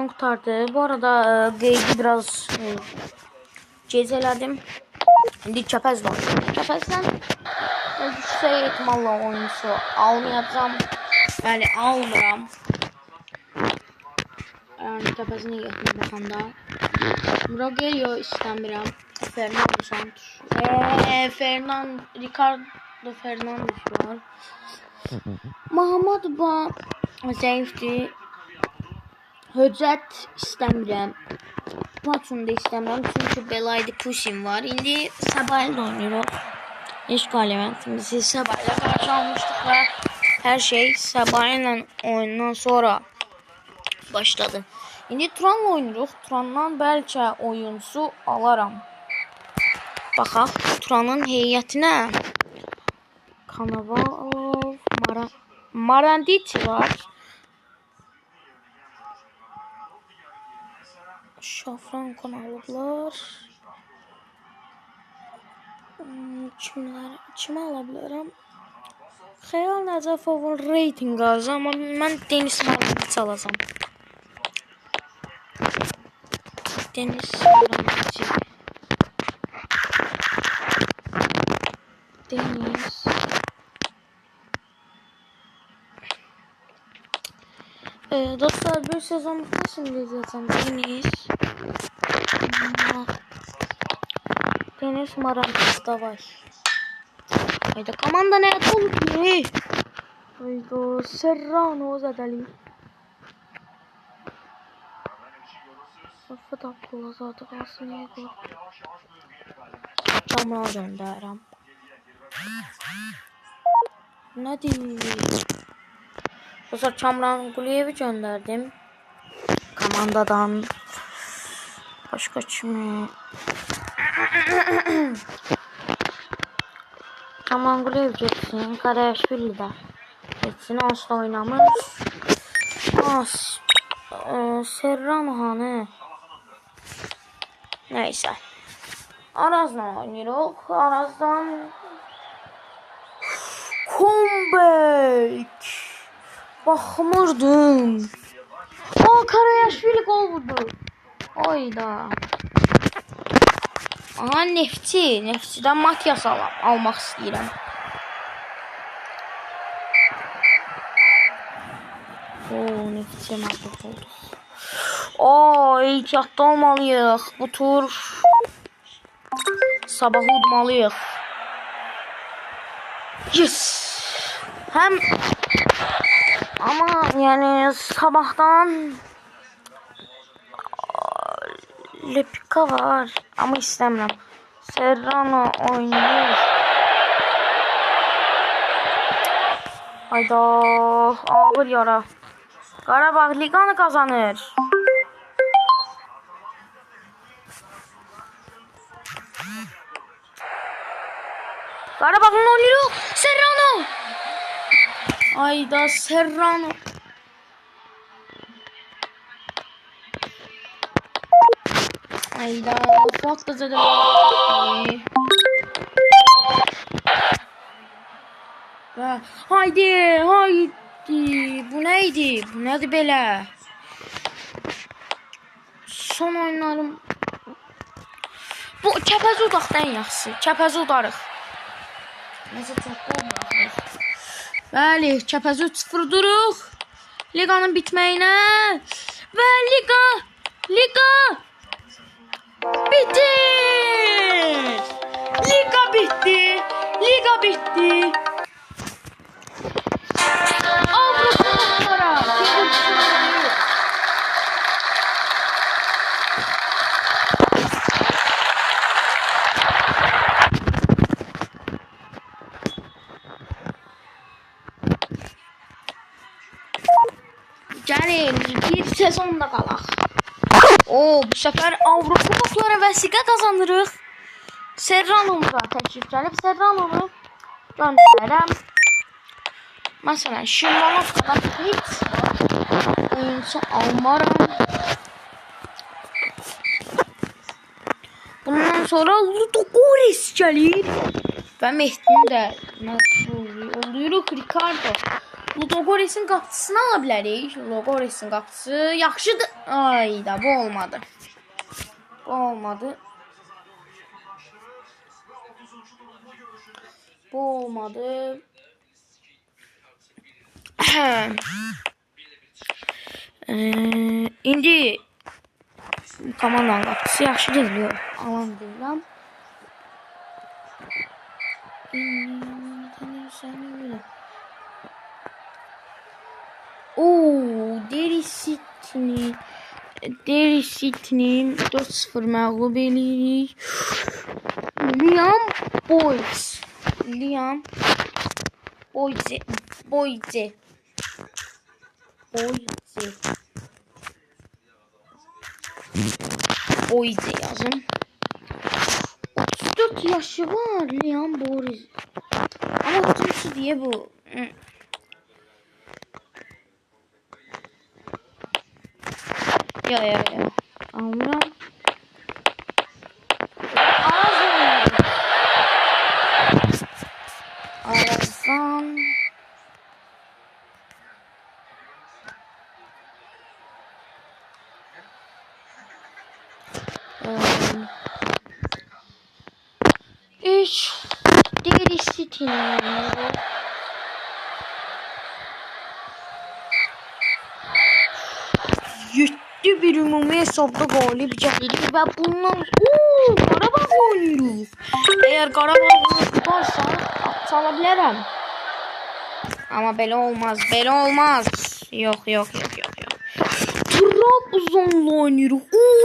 sezon kurtardı. Bu arada qeydi biraz gecələdim. İndi Kəpəz var. Kəpəzdən yüksək ehtimalla oyuncusu almayacağım. Bəli, almıram. Yəni Kəpəzini getmək baxanda. Rogelio istəmirəm. Fernando Santos. Ricardo Fernandes var. Mahamud zəifdir. Höcət istəmirəm. Platson da istəmirəm. Çünki Belaydi Pushim var. İndi Sabah'la oynuyoruz. İşgal eventimizi Sabah'la karşı almıştık ve her şey Sabah'la oyundan sonra başladı. İndi Turan'la oynuyoruz. Turan'dan bəlkə oyuncusu alaram. Baxaq Turan'ın heyətinə. Kanavalov, Maranditi var. Şafran alıblar. Kimi alabilirim? Xəyal Nəcəfovun reyting azı, amma mən Denis Maranditi alacağım. Denis Maranditi. Denis. Dostlar bir sezon bitmiş şimdi izleyeceğim. Denis Maranditi davay. Hayda komanda nerede olur ki? Hayda Serrano zadali. Safa da zaten kalsın ya. Camına gönderim. Ne diyeyim? Dostlar Kamran Guliyev'i gönderdim. Komandadan. Başka kimi? Kamran Guliyev geçsin. Karayaşvili de geçsin. Asla oynamış. Serrano hanı. Neyse. Araz'la oynuyoruz. Araz'dan comeback. Baxmırdım. Karayaşvili gol vurdu. Oyda. Aha Neftçi. Neftçidən Matias almaq istəyirəm. Neftçiyə məqlub oldu. İlk yadda olmalıyıq. Bu tur Sabahı udmalıyıq. Yes. Həm ama yani Sabah'tan Lepika var ama istemiyorum. Serrano oynuyor. Hayda ağır yara. Qarabağ liqanı kazanır. Qarabağ'ın oynuyor. Serrano. Hayda Serrano. Hayda Fuat kazandı. Haydi. Bu neydi? Bu nedir belə? Son oyunlarım. Bu Kəpəz udaqdan yaxşı. Kəpəz udarıq. Nəsə çox olmaz. Bəli, Kəpəz 3-0 duruq. Liqanın bitməyinə və liqa bitti. Liga bitti. Avrupalara. Gəlin bir sezonda qalaq. Bu sefer Avrupa Kupaları vəsiqə kazanırıq. Serrano'muza təklif gəlib. Serrano'nu göndərəm. Məsələn, Şimanovkadan heç oyuncu almaram. Bundan sonra Ludogorets gəlir. Və Mehdini də oluyoruz. Ricardo. Ludogorets'in qapısını ala bilərik. Ludogorets'in qapısı yaxşıdır. Ayda bu olmadı. Bu olmadı. Bu olmadı. İndi komandanın qapısı yaxşı geliyor. Alan deyirəm. Derry City'nin 4-0 məğlub eləyirik. Liam Boyce yazım. 34 yaşı var Liam Boyce. Ama kimse diye bu. Ya. Amram. Arazan. Derry City'nin yüklü bir ümumi hesabda galip gəlirik və bundan Qarabağ oynayırıq. Eğer Qarabağ tutarsa sala bilərəm. Ama belə olmaz. Yok. Trabzon'la oynayırıq.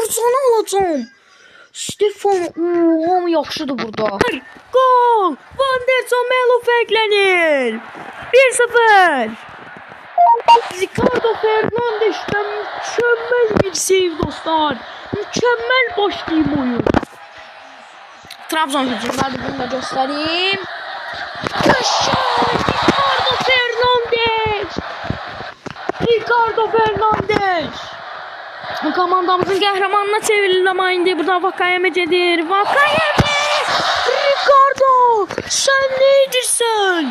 Sana alacağım. Stefan hamı yaxşıdır burada. Gol! Wanderson Melo fərqlənir. 1-0. Ricardo Fernandes'ten mükemmel bir save dostlar. Mükemmel başlayayım oyun. Trabzon hücumlar bunu da göstereyim. Ricardo Fernandes. Komandamızın qəhrəmanına çevrilir ama indi burada Vakayemece'dir. Ricardo sen neydirsən?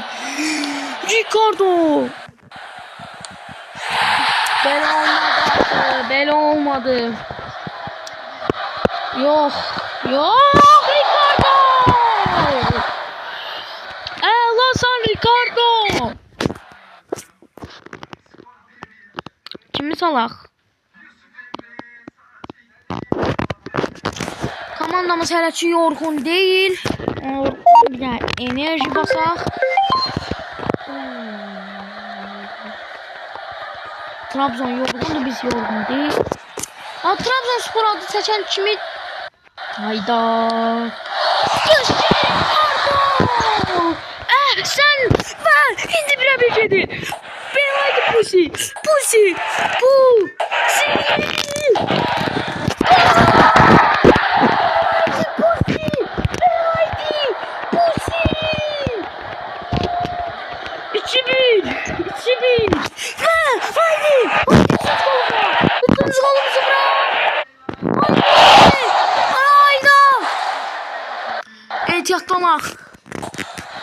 Ricardo. Bel olmadı. Yok. Ricardo. Elasan Ricardo. Kimi salaq? Komandamız hələ ki yorğun değil. Bir də enerji basaq. Trabzon yorğundur, biz yorğun değil. Trabzonspor adı seçen kimi? Hayda. Sen ver. İndi bir gedir. Haydi Pusi.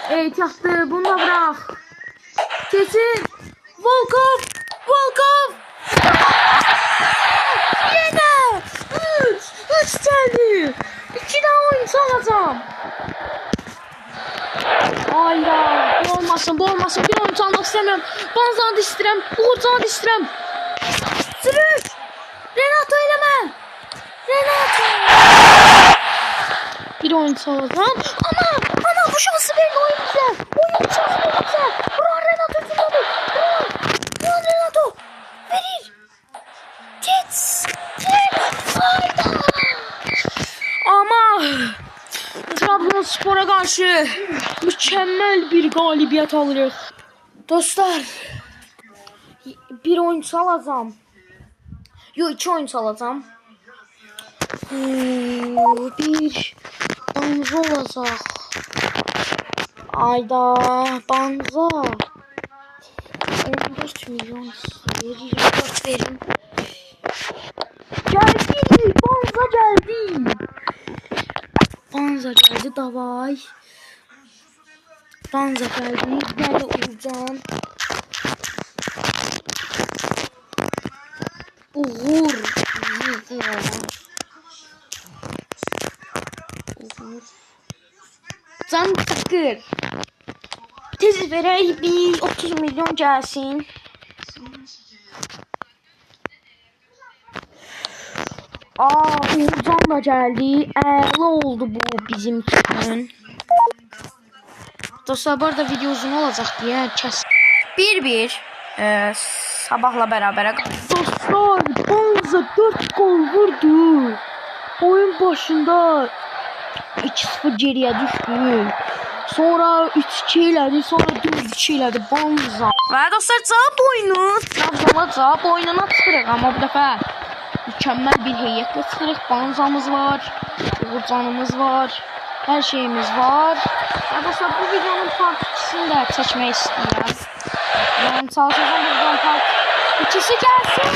Ehtiyatlı bunu da bırak. Kesin. Volkov. Yine. 3 geldi. 2 daha oyun salacağım. Hayda. Bu olmasın. Bir oyun salmak istemiyorum. Banzanı istirem. Uğurcanı istirem. Sürüş. Renato eleme. Bir oyun salacağım. Ama bu şansı verin oyun güzel. Burak Renato tutmadı. Burak Renato. Verir. Git. Hayda. Ama Trabzonspor'a karşı mükemmel bir galibiyet alırız. Dostlar. Bir oyun salacağım. Yok 2 oyun salacağım. Bir Banza olacaq. Ayda Banza 14 milyon verin. Geldi. Banza geldi davay. Banza geldi. Nerede Uğurcan? Uğur. Can Takır. Tez verək bir 30 milyon gəlsin. Uğurcan da geldi. Əla oldu bu bizim üçün. Dostlar bu arada video uzun olacaq deyə kəs. 1-1 sabahla beraber. Dostlar Bonza 4 gol vurdu. Oyun başında 2-0 geriye düştü. Sonra 3-2 elədi, sonra 4-2 elədi Bonza. Və dostlar cavab oyunu. Trabzonla cavab oyununa çıxırıq amma bu dəfə mükemmel bir heyətle çıxırıq. Bonzamız var, Uğurcanımız var, her şeyimiz var. Və dostlar bu videonun part 2'sini də çəkmək istəyirəm. Yani çalışacağım bu videonun part 2'si gəlsin.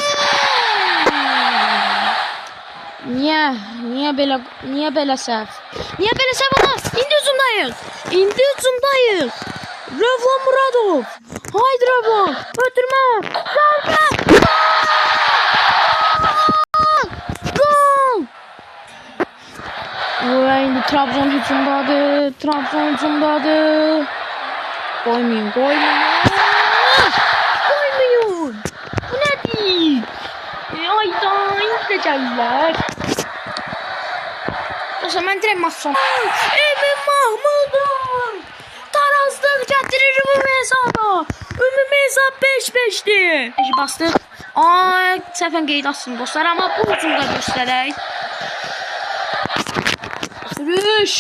Niye belə səhv? Niye belə səhv ola? İndi hücumdayıq. Revon Muradov. Haydi Revon. Ötürmə. Zərbə. Gol. Ve indi Trabzon hücumdadır. Koymayın. Bu nedir? Ayda izleyecekler. Dostlar ben direkt masam. Emin Mahmudov. Tarazlık getirir ümumi hesaba. Ümumi hesap 5-5'ti. Bastık. Səfən qeyd atsın dostlar ama bu hücumda göstərək. Sürüş.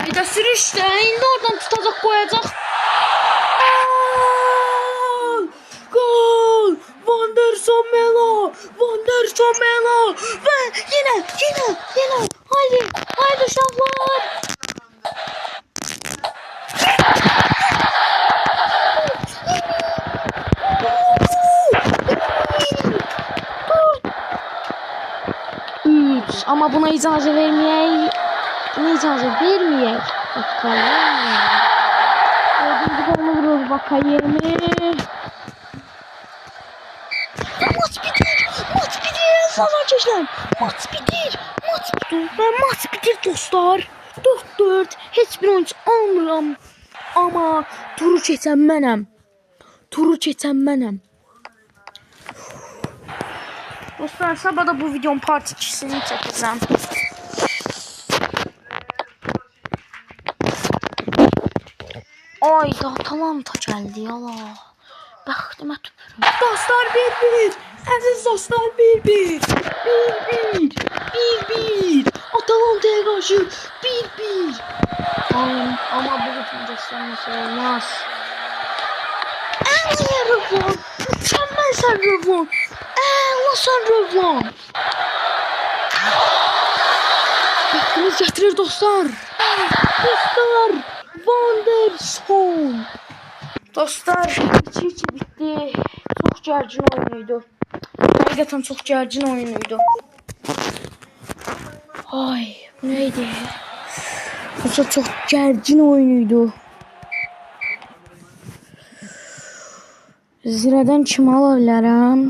Bir de sürüş de indi oradan tutacak koyacak. Gol. Wanderson Melo. Ve yine. Haydi uşaqlar. Ama buna icazə vermeyək. Bakalım. Dördüncü golunu vurur Vakayemi. Maç bitir. Zaman keçlər. Maç bitir dostlar. 4-4. Heç bir oyuncu almıram. Ama turu keçən mənəm. Dostlar sabah da bu videonun part 2'sini çəkəcəm. Ayda Atalanta geldi Allah. Bəxtimə tüpürüm. Dostlar 1-1. Əziz dostlar 1-1. Atalanta'ya karşı 1-1. Ama bu bütün dostlar nasıl olmaz. Revon. Mükemmel sen Revon. Sen Revon. Bəxtimiz getirir dostlar. Wanderson. Dostlar 2-2 bitti. Çok gərgin oyunuydu. Hakikaten çok gərgin oyunuydu. Ay bu neydi? Bu çok gərgin oyunuydu. Zirədən kim ala bilərəm?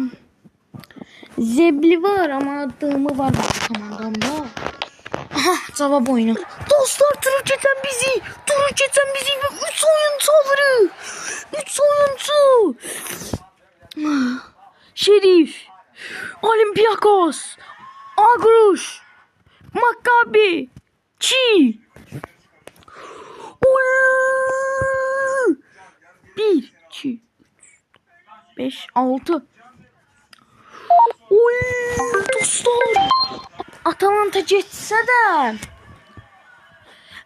Zebli var ama adımı var komandamda. Aha cevap oyunu. Dostlar turu geçen bizi ve 3 oyuncu alırı. 3 oyuncu. Şerif, Olympiakos, Agruş, Maccabi, Çi. 1, 2, 5, 6. Dostlar. Atalanta geçsə də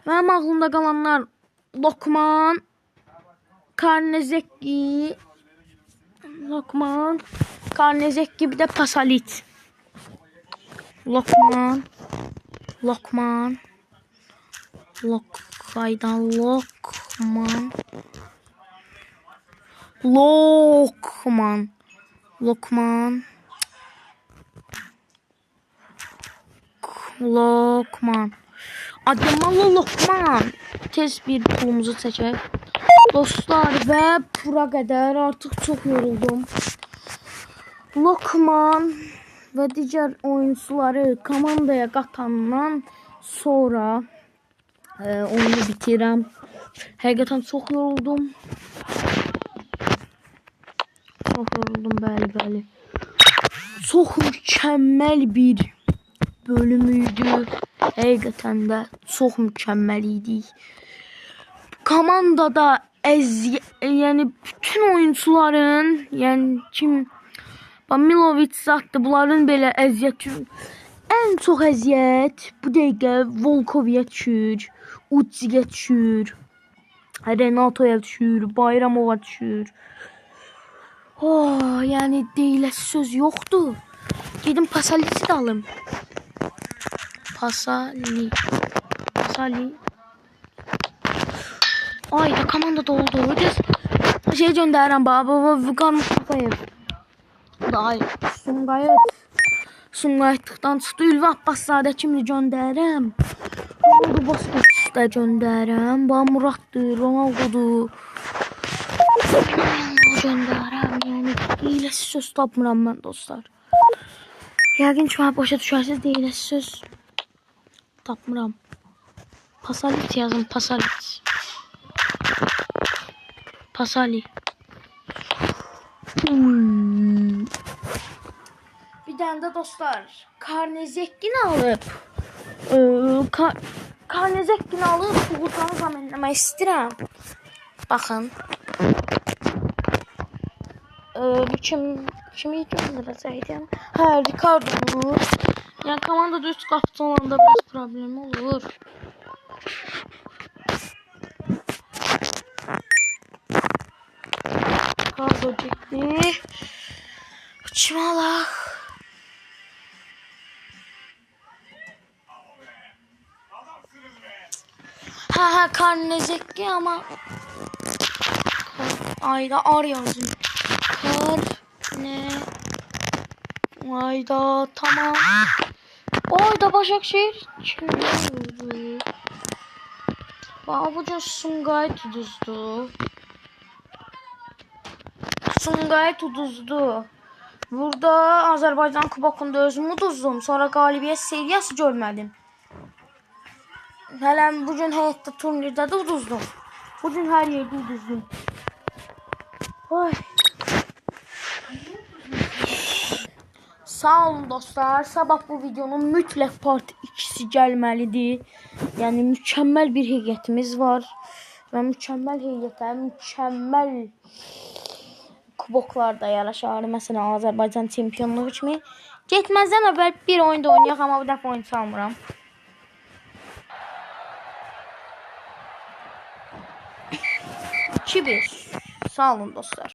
mənim ağlımda qalanlar Lokman, Karnezeki, bir də Pasalit. Lokman. Adımalı Lokman. Tez bir pulumuzu çəkək. Dostlar və bura qədər artıq çox yoruldum. Lokman və digər oyuncuları komandaya qatandan sonra oyunu bitirəm. Həqiqətən çox yoruldum. Bəli. Çox mükəmməl bir bölümüydü. Həqiqətən də çox mükəmməl idi. Komandada yəni bütün oyuncuların, yəni kim Milovic zatdı, bunların belə əziyyəti, ən çox əziyyət bu dəqiqə Volkoviyə düşür, Udziyə düşür, Renatoya düşür, Bayramova düşür. Yəni deyiləsi söz yoxdur. Gedim Pasalici də alım. Pasali. Ay da komanda doldu. Şey göndərirəm baba. Vukan Mustafayev. Day. Sumqayıtlıqdan çıxdı. Ülvi Abbaszadə kimi göndərirəm. Ronaldo Bosqos da göndərirəm. Muraddır, Ronaldodur. Göndərirəm. Yəni deyiləsi söz tapmıram mən dostlar. Yəqin ki, mənə başa düşərsiz, deyiləsi söz tapmıram. Pasalic yazın, Pasalic. Pasali. Bir dənə də dostlar, Karnezekini alıb uğurtanı zəminləmək istəyirəm. Baxın. Bu kimi göndərəcəkdim? Ricardo. Yəni komandada 3 qapıcı olanda biraz problem olur. Ricardo getdi. Kimi alaq? Karnezeki ama ayda ar yazın. Ayda tamam. Ayda Başakşehir kimdir? Bugün Sumqayıt uduzdu. Burada Azərbaycan Kubokunda özümü uduzdum. Sonra qalibiyyət seriyası görmədim. Hələ bugün həyatda turnirdə də uduzdum. Bugün hər yerdə uduzdum. Ay. Sağ olun dostlar. Sabah bu videonun mütləq part 2'si gəlməlidir. Yəni mükəmməl bir heyətimiz var. Və mükəmməl heyətə, mükəmməl kuboklar da yaraşar. Məsələn, Azərbaycan çempionluğu kimi. Getməzdən əvvəl bir oyunda oynayaq, amma bu dəfə oyun çalmıram. 2-1. Sağ olun dostlar.